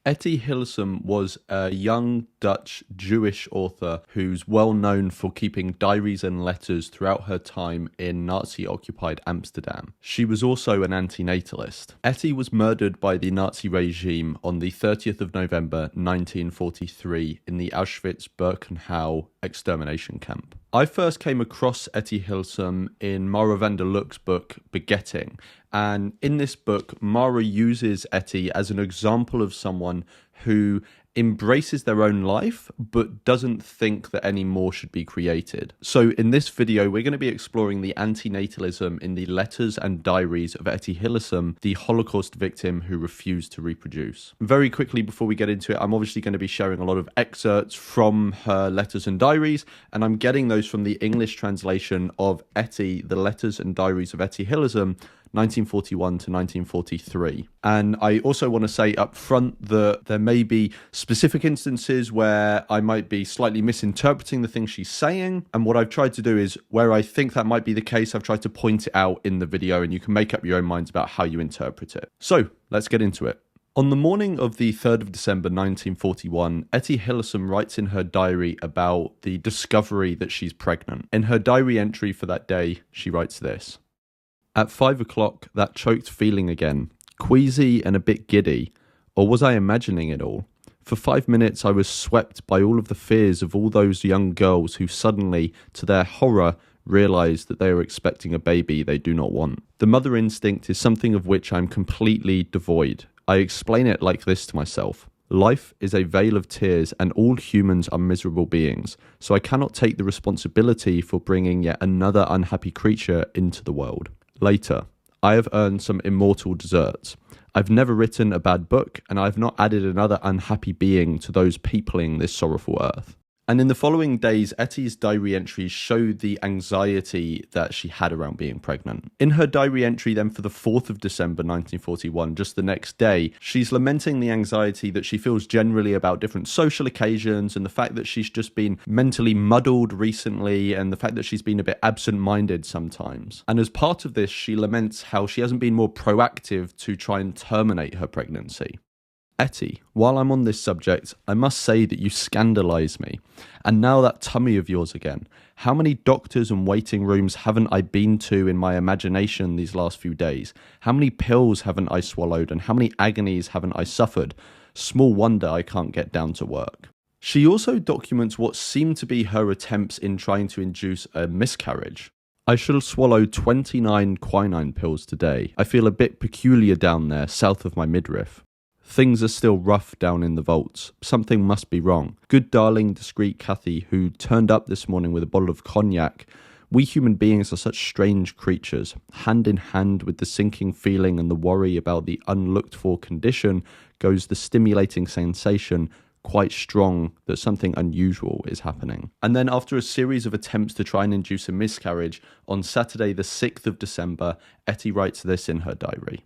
Etty Hillesum was a young Dutch Jewish author who's well known for keeping diaries and letters throughout her time in Nazi-occupied Amsterdam. She was also an antinatalist. Etty was murdered by the Nazi regime on the 30th of November 1943 in the Auschwitz-Birkenau extermination camp. I first came across Etty Hillesum in Mara van der Luk's book, Begetting, and in this book, Mara uses Etty as an example of someone who embraces their own life, but doesn't think that any more should be created. So in this video, we're going to be exploring the antinatalism in the letters and diaries of Etty Hillesum, the Holocaust victim who refused to reproduce. Very quickly before we get into it, I'm obviously going to be sharing a lot of excerpts from her letters and diaries, and I'm getting those from the English translation of Etty, the letters and diaries of Etty Hillesum, 1941 to 1943. And I also want to say up front that there may be specific instances where I might be slightly misinterpreting the things she's saying. And what I've tried to do is, where I think that might be the case, I've tried to point it out in the video, and you can make up your own minds about how you interpret it. So let's get into it. On the morning of the 3rd of December 1941, Etty Hillesum writes in her diary about the discovery that she's pregnant. In her diary entry for that day, she writes this: "At 5 o'clock, that choked feeling again, queasy and a bit giddy, or was I imagining it all? For 5 minutes I was swept by all of the fears of all those young girls who suddenly, to their horror, realise that they are expecting a baby they do not want. The mother instinct is something of which I am completely devoid. I explain it like this to myself. Life is a vale of tears and all humans are miserable beings, so I cannot take the responsibility for bringing yet another unhappy creature into the world. Later, I have earned some immortal deserts. I've never written a bad book, and I've not added another unhappy being to those peopling this sorrowful earth." And in the following days, Etty's diary entries show the anxiety that she had around being pregnant. In her diary entry then for the 4th of December 1941, just the next day, she's lamenting the anxiety that she feels generally about different social occasions and the fact that she's just been mentally muddled recently and the fact that she's been a bit absent-minded sometimes. And as part of this, she laments how she hasn't been more proactive to try and terminate her pregnancy. "Etty, while I'm on this subject, I must say that you scandalise me. And now that tummy of yours again. How many doctors and waiting rooms haven't I been to in my imagination these last few days? How many pills haven't I swallowed and how many agonies haven't I suffered? Small wonder I can't get down to work." She also documents what seem to be her attempts in trying to induce a miscarriage. "I shall swallow 29 quinine pills today. I feel a bit peculiar down there, south of my midriff. Things are still rough down in the vaults. Something must be wrong. Good darling, discreet Cathy, who turned up this morning with a bottle of cognac. We human beings are such strange creatures. Hand in hand with the sinking feeling and the worry about the unlooked-for condition goes the stimulating sensation, quite strong, that something unusual is happening." And then after a series of attempts to try and induce a miscarriage, on Saturday the 6th of December, Etty writes this in her diary: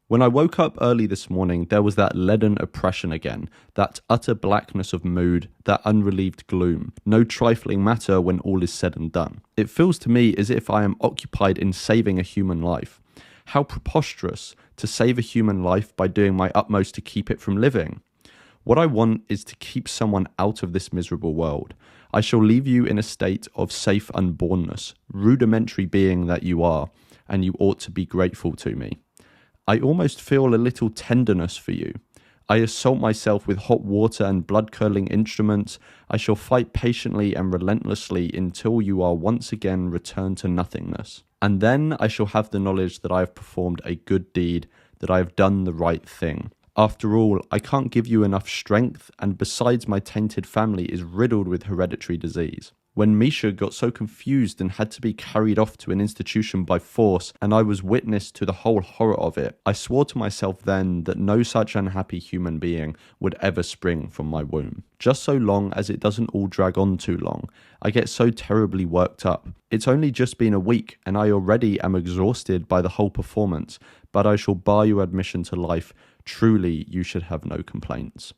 "When I woke up early this morning, there was that leaden oppression again, that utter blackness of mood, that unrelieved gloom. No trifling matter when all is said and done. It feels to me as if I am occupied in saving a human life. How preposterous to save a human life by doing my utmost to keep it from living. What I want is to keep someone out of this miserable world. I shall leave you in a state of safe unbornness, rudimentary being that you are, and you ought to be grateful to me. I almost feel a little tenderness for you. I assault myself with hot water and blood-curdling instruments. I shall fight patiently and relentlessly until you are once again returned to nothingness. And then I shall have the knowledge that I have performed a good deed, that I have done the right thing. After all, I can't give you enough strength, and besides my tainted family is riddled with hereditary disease. When Misha got so confused and had to be carried off to an institution by force, and I was witness to the whole horror of it, I swore to myself then that no such unhappy human being would ever spring from my womb. Just so long as it doesn't all drag on too long, I get so terribly worked up. It's only just been a week, and I already am exhausted by the whole performance, but I shall bar you admission to life. Truly, you should have no complaints."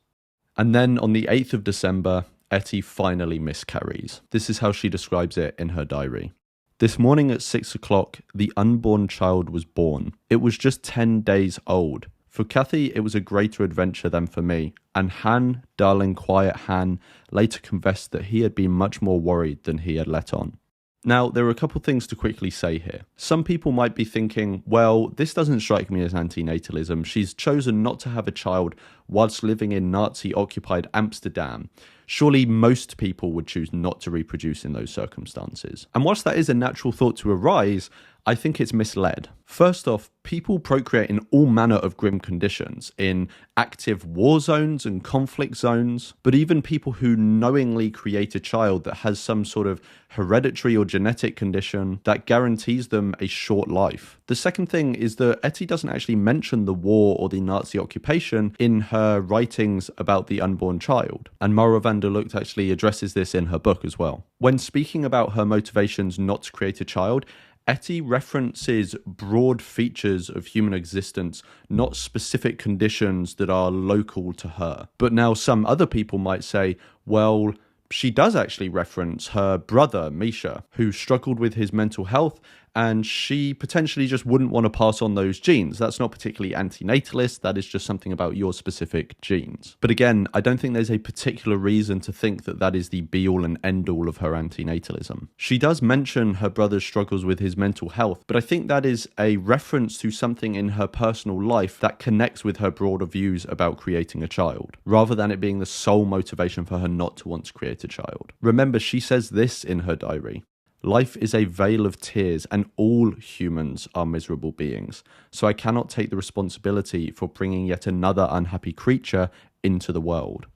And then on the 8th of December, Etty finally miscarries. This is how she describes it in her diary. "This morning at 6 o'clock, the unborn child was born. It was just 10 days old. For Kathy, it was a greater adventure than for me, and Han, darling quiet Han, later confessed that he had been much more worried than he had let on. Now, there are a couple things to quickly say here. Some people might be thinking, well, this doesn't strike me as antinatalism. She's chosen not to have a child whilst living in Nazi-occupied Amsterdam. Surely most people would choose not to reproduce in those circumstances. And whilst that is a natural thought to arise, I think it's misled. First off, people procreate in all manner of grim conditions, in active war zones and conflict zones, but even people who knowingly create a child that has some sort of hereditary or genetic condition that guarantees them a short life. The second thing is that Etty doesn't actually mention the war or the Nazi occupation in her writings about the unborn child, and Mara van der Lugt actually addresses this in her book as well. When speaking about her motivations not to create a child, Etty references broad features of human existence, not specific conditions that are local to her. But now some other people might say, well, she does actually reference her brother, Misha, who struggled with his mental health, and she potentially just wouldn't want to pass on those genes. That's not particularly antinatalist, that is just something about your specific genes. But again, I don't think there's a particular reason to think that that is the be-all and end-all of her antinatalism. She does mention her brother's struggles with his mental health, but I think that is a reference to something in her personal life that connects with her broader views about creating a child, rather than it being the sole motivation for her not to want to create a child. Remember, she says this in her diary: "Life is a vale of tears, and all humans are miserable beings, so I cannot take the responsibility for bringing yet another unhappy creature into the world."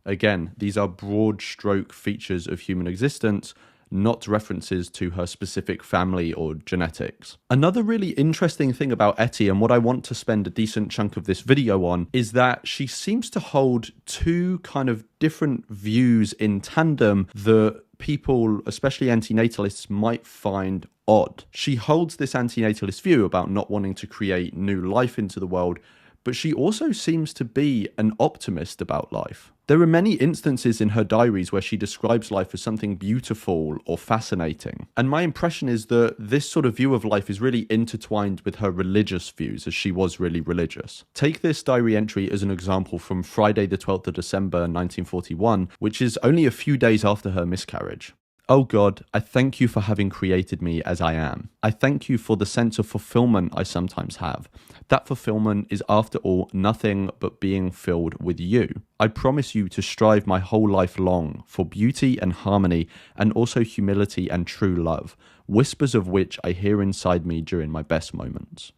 Again, these are broad stroke features of human existence, not references to her specific family or genetics. Another really interesting thing about Etty, and what I want to spend a decent chunk of this video on, is that she seems to hold two kind of different views in tandem that people, especially antinatalists, might find odd. She holds this antinatalist view about not wanting to create new life into the world, but she also seems to be an optimist about life. There are many instances in her diaries where she describes life as something beautiful or fascinating. And my impression is that this sort of view of life is really intertwined with her religious views, as she was really religious. Take this diary entry as an example from Friday the 12th of December 1941, which is only a few days after her miscarriage. "Oh God, I thank you for having created me as I am. I thank you for the sense of fulfillment I sometimes have. That fulfillment is after all nothing but being filled with you. I promise you to strive my whole life long for beauty and harmony, and also humility and true love, whispers of which I hear inside me during my best moments."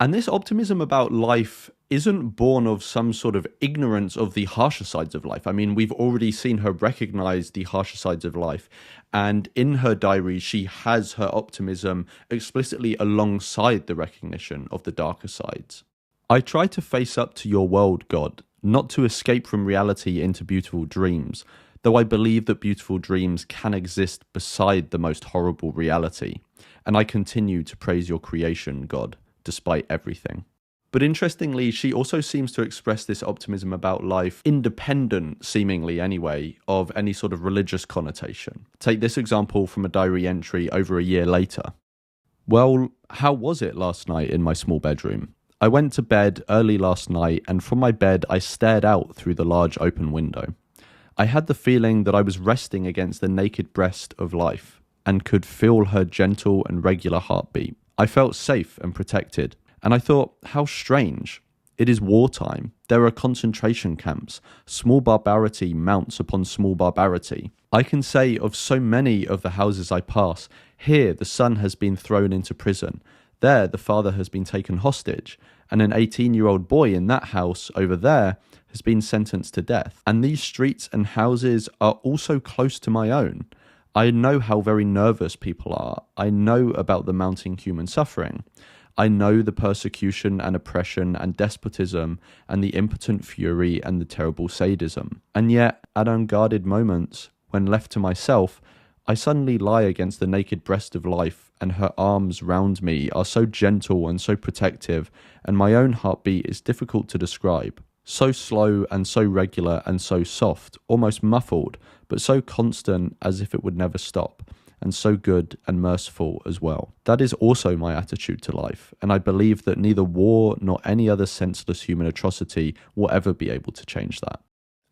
And this optimism about life isn't born of some sort of ignorance of the harsher sides of life. I mean, we've already seen her recognize the harsher sides of life. And in her diary, she has her optimism explicitly alongside the recognition of the darker sides. "I try to face up to your world, God, not to escape from reality into beautiful dreams, though I believe that beautiful dreams can exist beside the most horrible reality. And I continue to praise your creation, God, despite everything." But interestingly, she also seems to express this optimism about life independent, seemingly anyway, of any sort of religious connotation. Take this example from a diary entry over a year later. "Well, how was it last night in my small bedroom? I went to bed early last night, and from my bed I stared out through the large open window. I had the feeling that I was resting against the naked breast of life, and could feel her gentle and regular heartbeat. I felt safe and protected. And I thought, how strange. It is wartime. There are concentration camps. Small barbarity mounts upon small barbarity. I can say of so many of the houses I pass, here the son has been thrown into prison. There the father has been taken hostage. And an 18-year-old boy in that house over there has been sentenced to death. And these streets and houses are also close to my own. I know how very nervous people are. I know about the mounting human suffering. I know the persecution and oppression and despotism and the impotent fury and the terrible sadism. And yet, at unguarded moments, when left to myself, I suddenly lie against the naked breast of life, and her arms round me are so gentle and so protective, and my own heartbeat is difficult to describe. So slow and so regular and so soft, almost muffled, but so constant as if it would never stop. and so good and merciful as well. That is also my attitude to life, and I believe that neither war nor any other senseless human atrocity will ever be able to change that.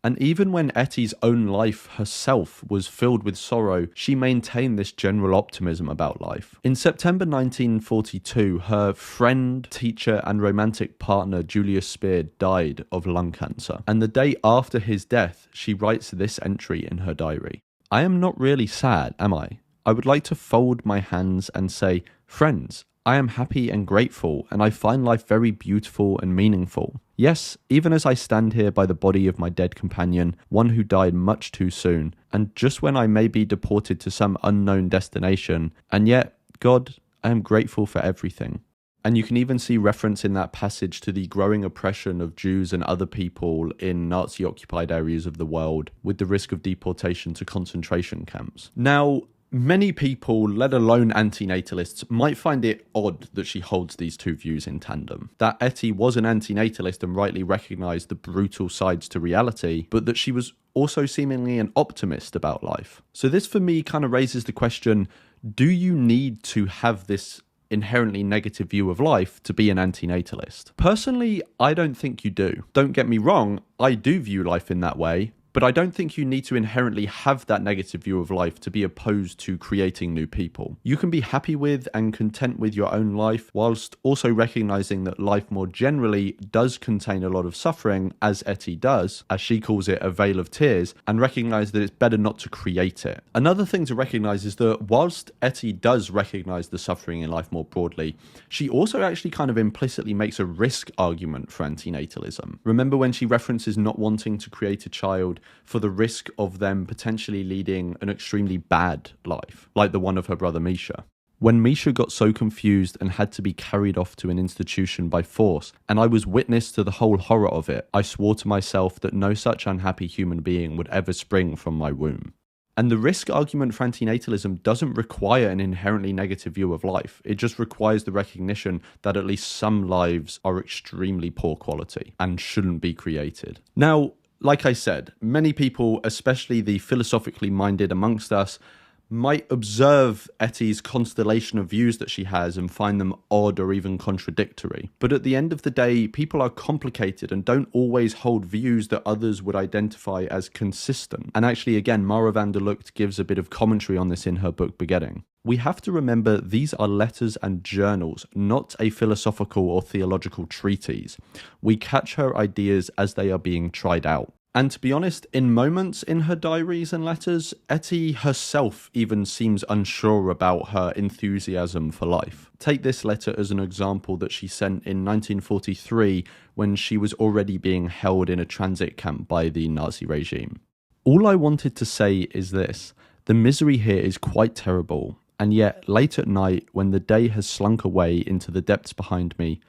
And even when Etty's own life herself was filled with sorrow, she maintained this general optimism about life. In September 1942, her friend, teacher, and romantic partner Julius Spear died of lung cancer. And the day after his death, she writes this entry in her diary. "I am not really sad, am I? I would like to fold my hands and say, 'Friends, I am happy and grateful, and I find life very beautiful and meaningful. Yes, even as I stand here by the body of my dead companion, one who died much too soon, and just when I may be deported to some unknown destination, and yet, God, I am grateful for everything.'" And you can even see reference in that passage to the growing oppression of Jews and other people in Nazi-occupied areas of the world, with the risk of deportation to concentration camps. Now, many people, let alone antinatalists, might find it odd that she holds these two views in tandem. That Etty was an antinatalist and rightly recognised the brutal sides to reality, but that she was also seemingly an optimist about life. So this for me kind of raises the question, do you need to have this inherently negative view of life to be an antinatalist? Personally, I don't think you do. Don't get me wrong, I do view life in that way, but I don't think you need to inherently have that negative view of life to be opposed to creating new people. You can be happy with and content with your own life, whilst also recognizing that life more generally does contain a lot of suffering, as Etty does, as she calls it, a veil of tears, and recognize that it's better not to create it. Another thing to recognize is that whilst Etty does recognize the suffering in life more broadly, she also actually kind of implicitly makes a risk argument for antinatalism. Remember when she references not wanting to create a child for the risk of them potentially leading an extremely bad life, like the one of her brother Misha. When Misha got so confused and had to be carried off to an institution by force, and I was witness to the whole horror of it, I swore to myself that no such unhappy human being would ever spring from my womb. And the risk argument for antinatalism doesn't require an inherently negative view of life. It just requires the recognition that at least some lives are extremely poor quality and shouldn't be created. Now, like I said, many people, especially the philosophically minded amongst us, might observe Etty's constellation of views that she has and find them odd or even contradictory. But at the end of the day, people are complicated and don't always hold views that others would identify as consistent. And actually, again, Mara van der Lugt gives a bit of commentary on this in her book Begetting. We have to remember these are letters and journals, not a philosophical or theological treatise. We catch her ideas as they are being tried out. And to be honest, in moments in her diaries and letters, Etty herself even seems unsure about her enthusiasm for life. Take this letter as an example that she sent in 1943 when she was already being held in a transit camp by the Nazi regime. "All I wanted to say is this: the misery here is quite terrible, and yet late at night, when the day has slunk away into the depths behind me,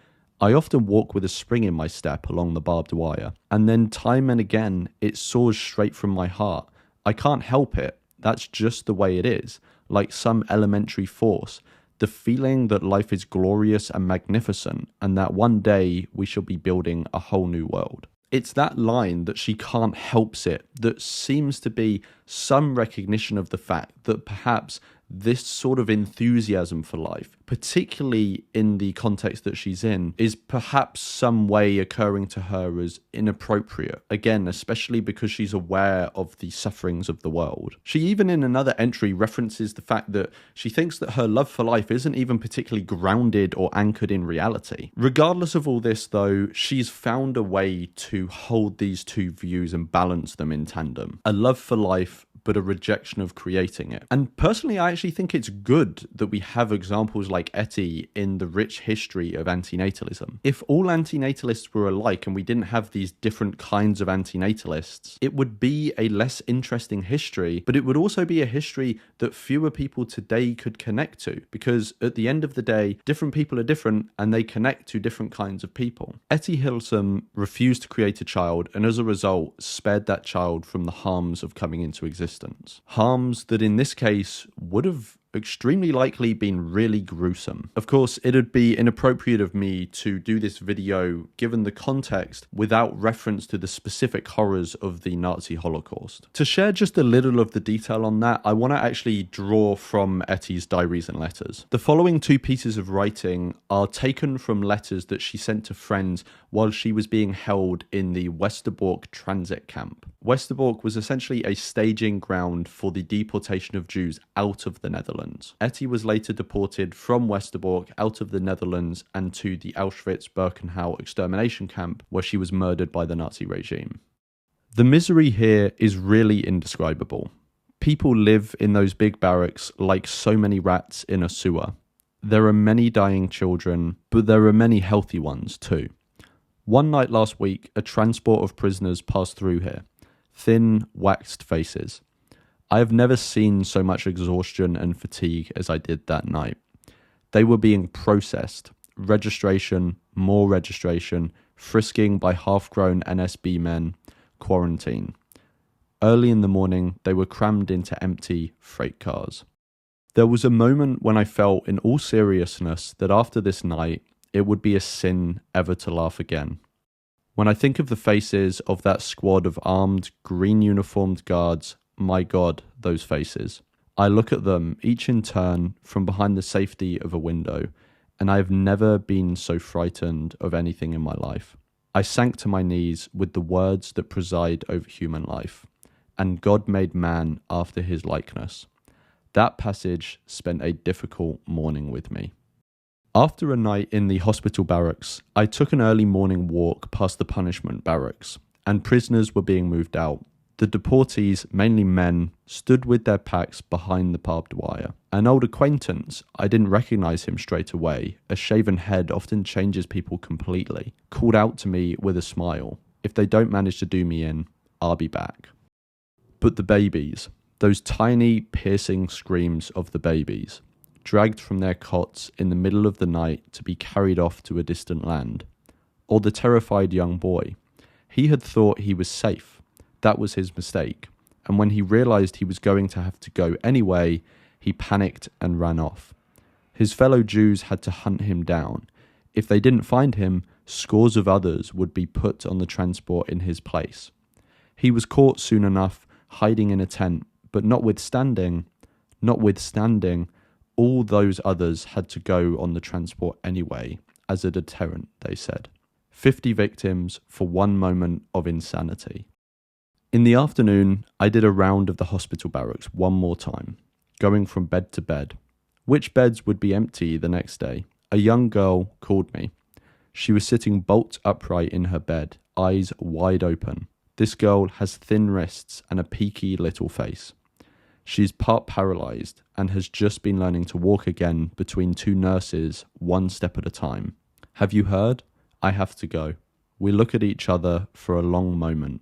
I often walk with a spring in my step along the barbed wire, and then time and again it soars straight from my heart. I can't help it, that's just the way it is, like some elementary force, the feeling that life is glorious and magnificent, and that one day we shall be building a whole new world." It's that line that she can't helps it that seems to be some recognition of the fact that perhaps this sort of enthusiasm for life, particularly in the context that she's in, is perhaps some way occurring to her as inappropriate. Again, especially because she's aware of the sufferings of the world. She even in another entry references the fact that she thinks that her love for life isn't even particularly grounded or anchored in reality. Regardless of all this though, she's found a way to hold these two views and balance them in tandem. A love for life, but a rejection of creating it. And personally, I actually think it's good that we have examples like Etty in the rich history of antinatalism. If all antinatalists were alike and we didn't have these different kinds of antinatalists, it would be a less interesting history, but it would also be a history that fewer people today could connect to, because at the end of the day, different people are different and they connect to different kinds of people. Etty Hillesum refused to create a child and as a result spared that child from the harms of coming into existence. Harms that in this case would have extremely likely been really gruesome. Of course, it'd be inappropriate of me to do this video given the context without reference to the specific horrors of the Nazi Holocaust. To share just a little of the detail on that, I want to actually draw from Etty's diaries and letters. The following two pieces of writing are taken from letters that she sent to friends while she was being held in the Westerbork transit camp. Westerbork was essentially a staging ground for the deportation of Jews out of the Netherlands. Etty was later deported from Westerbork out of the Netherlands and to the Auschwitz-Birkenau extermination camp, where she was murdered by the Nazi regime. The misery here is really indescribable. People live in those big barracks like so many rats in a sewer. There are many dying children, but there are many healthy ones too. One night last week, a transport of prisoners passed through here. Thin, waxed faces. I have never seen so much exhaustion and fatigue as I did that night. They were being processed. Registration, more registration, frisking by half-grown NSB men, quarantine. Early in the morning, they were crammed into empty freight cars. There was a moment when I felt in all seriousness that after this night, it would be a sin ever to laugh again. When I think of the faces of that squad of armed, green-uniformed guards, my God, those faces. I look at them, each in turn, from behind the safety of a window, and I have never been so frightened of anything in my life. I sank to my knees with the words that preside over human life, and God made man after his likeness. That passage spent a difficult morning with me. After a night in the hospital barracks, I took an early morning walk past the punishment barracks, and prisoners were being moved out. The deportees, mainly men, stood with their packs behind the barbed wire. An old acquaintance, I didn't recognize him straight away, a shaven head often changes people completely, called out to me with a smile, "If they don't manage to do me in, I'll be back." But the babies, those tiny, piercing screams of the babies, dragged from their cots in the middle of the night to be carried off to a distant land. Or the terrified young boy. He had thought he was safe. That was his mistake. And when he realized he was going to have to go anyway, he panicked and ran off. His fellow Jews had to hunt him down. If they didn't find him, scores of others would be put on the transport in his place. He was caught soon enough, hiding in a tent, but notwithstanding, all those others had to go on the transport anyway, as a deterrent, they said. 50 victims for one moment of insanity. In the afternoon, I did a round of the hospital barracks one more time, going from bed to bed. Which beds would be empty the next day? A young girl called me. She was sitting bolt upright in her bed, eyes wide open. This girl has thin wrists and a peaky little face. She's part paralyzed and has just been learning to walk again between two nurses, one step at a time. "Have you heard? I have to go." We look at each other for a long moment.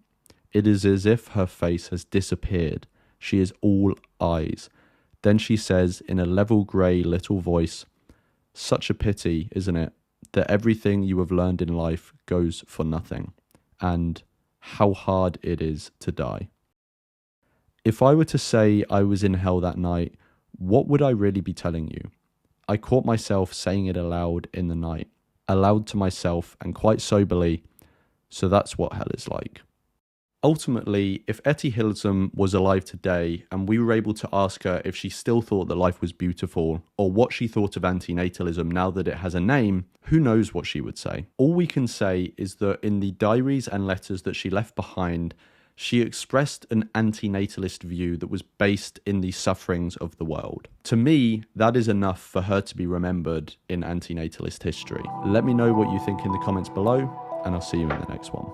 It is as if her face has disappeared. She is all eyes. Then she says in a level grey little voice, "Such a pity, isn't it, that everything you have learned in life goes for nothing, and how hard it is to die." If I were to say I was in hell that night, what would I really be telling you? I caught myself saying it aloud in the night, aloud to myself and quite soberly, so that's what hell is like. Ultimately, if Etty Hillesum was alive today and we were able to ask her if she still thought that life was beautiful or what she thought of antinatalism now that it has a name, who knows what she would say. All we can say is that in the diaries and letters that she left behind, she expressed an antinatalist view that was based in the sufferings of the world. To me, that is enough for her to be remembered in antinatalist history. Let me know what you think in the comments below, and I'll see you in the next one.